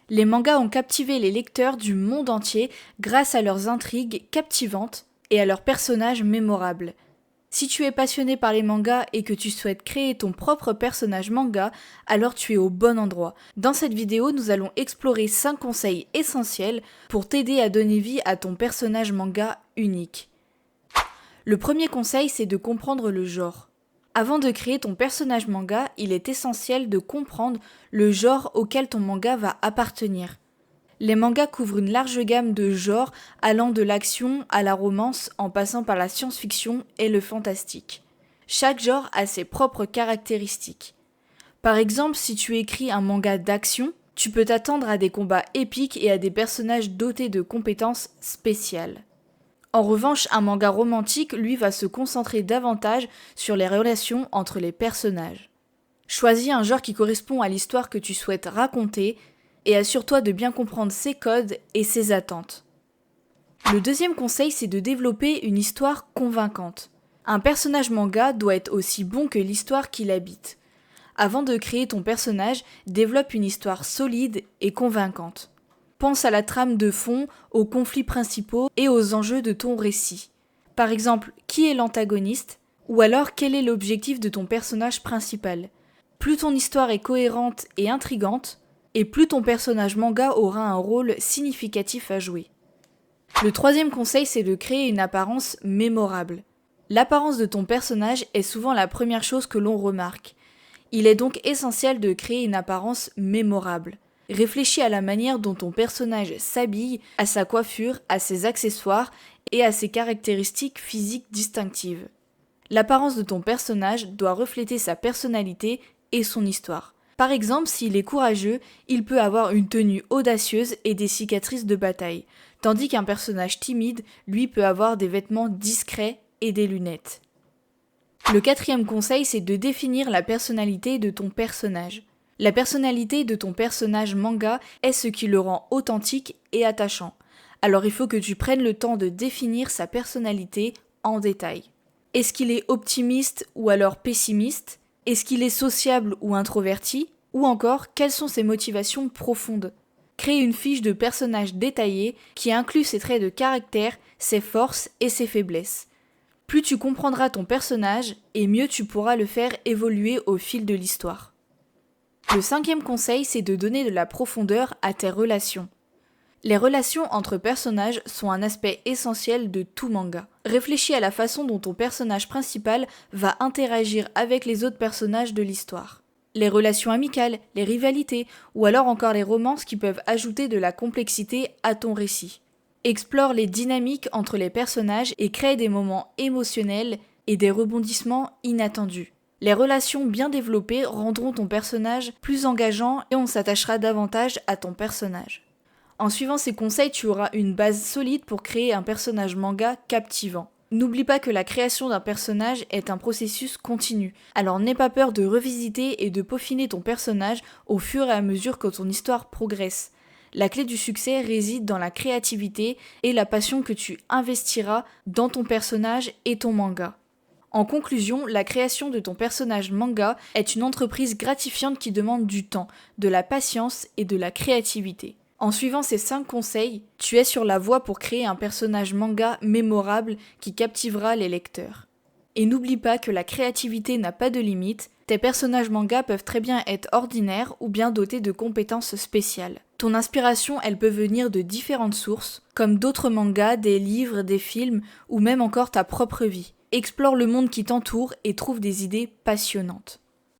Les mangas ont captivé les lecteurs du monde entier grâce à leurs intrigues captivantes et à leurs personnages mémorables. Si tu es passionné par les mangas et que tu souhaites créer ton propre personnage manga, alors tu es au bon endroit. Dans cette vidéo, nous allons explorer 5 conseils essentiels pour t'aider à donner vie à ton personnage manga unique. Le premier conseil, c'est de comprendre le genre. Avant de créer ton personnage manga, il est essentiel de comprendre le genre auquel ton manga va appartenir. Les mangas couvrent une large gamme de genres allant de l'action à la romance en passant par la science-fiction et le fantastique. Chaque genre a ses propres caractéristiques. Par exemple, si tu écris un manga d'action, tu peux t'attendre à des combats épiques et à des personnages dotés de compétences spéciales. En revanche, un manga romantique, lui, va se concentrer davantage sur les relations entre les personnages. Choisis un genre qui correspond à l'histoire que tu souhaites raconter et assure-toi de bien comprendre ses codes et ses attentes. Le deuxième conseil, c'est de développer une histoire convaincante. Un personnage manga doit être aussi bon que l'histoire qu'il habite. Avant de créer ton personnage, développe une histoire solide et convaincante. Pense à la trame de fond, aux conflits principaux et aux enjeux de ton récit. Par exemple, qui est l'antagoniste? Ou alors, quel est l'objectif de ton personnage principal? Plus ton histoire est cohérente et intrigante, et plus ton personnage manga aura un rôle significatif à jouer. Le troisième conseil, c'est de créer une apparence mémorable. L'apparence de ton personnage est souvent la première chose que l'on remarque. Il est donc essentiel de créer une apparence mémorable. Réfléchis à la manière dont ton personnage s'habille, à sa coiffure, à ses accessoires et à ses caractéristiques physiques distinctives. L'apparence de ton personnage doit refléter sa personnalité et son histoire. Par exemple, s'il est courageux, il peut avoir une tenue audacieuse et des cicatrices de bataille, tandis qu'un personnage timide, lui, peut avoir des vêtements discrets et des lunettes. Le quatrième conseil, c'est de définir la personnalité de ton personnage. La personnalité de ton personnage manga est ce qui le rend authentique et attachant. Alors il faut que tu prennes le temps de définir sa personnalité en détail. Est-ce qu'il est optimiste ou alors pessimiste? Est-ce qu'il est sociable ou introverti? Ou encore, quelles sont ses motivations profondes? Crée une fiche de personnage détaillée qui inclut ses traits de caractère, ses forces et ses faiblesses. Plus tu comprendras ton personnage, et mieux tu pourras le faire évoluer au fil de l'histoire. Le cinquième conseil, c'est de donner de la profondeur à tes relations. Les relations entre personnages sont un aspect essentiel de tout manga. Réfléchis à la façon dont ton personnage principal va interagir avec les autres personnages de l'histoire. Les relations amicales, les rivalités, ou alors encore les romances qui peuvent ajouter de la complexité à ton récit. Explore les dynamiques entre les personnages et crée des moments émotionnels et des rebondissements inattendus. Les relations bien développées rendront ton personnage plus engageant et on s'attachera davantage à ton personnage. En suivant ces conseils, tu auras une base solide pour créer un personnage manga captivant. N'oublie pas que la création d'un personnage est un processus continu, alors n'aie pas peur de revisiter et de peaufiner ton personnage au fur et à mesure que ton histoire progresse. La clé du succès réside dans la créativité et la passion que tu investiras dans ton personnage et ton manga. En conclusion, la création de ton personnage manga est une entreprise gratifiante qui demande du temps, de la patience et de la créativité. En suivant ces 5 conseils, tu es sur la voie pour créer un personnage manga mémorable qui captivera les lecteurs. Et n'oublie pas que la créativité n'a pas de limite, tes personnages manga peuvent très bien être ordinaires ou bien dotés de compétences spéciales. Ton inspiration, elle peut venir de différentes sources, comme d'autres mangas, des livres, des films ou même encore ta propre vie. Explore le monde qui t'entoure et trouve des idées passionnantes.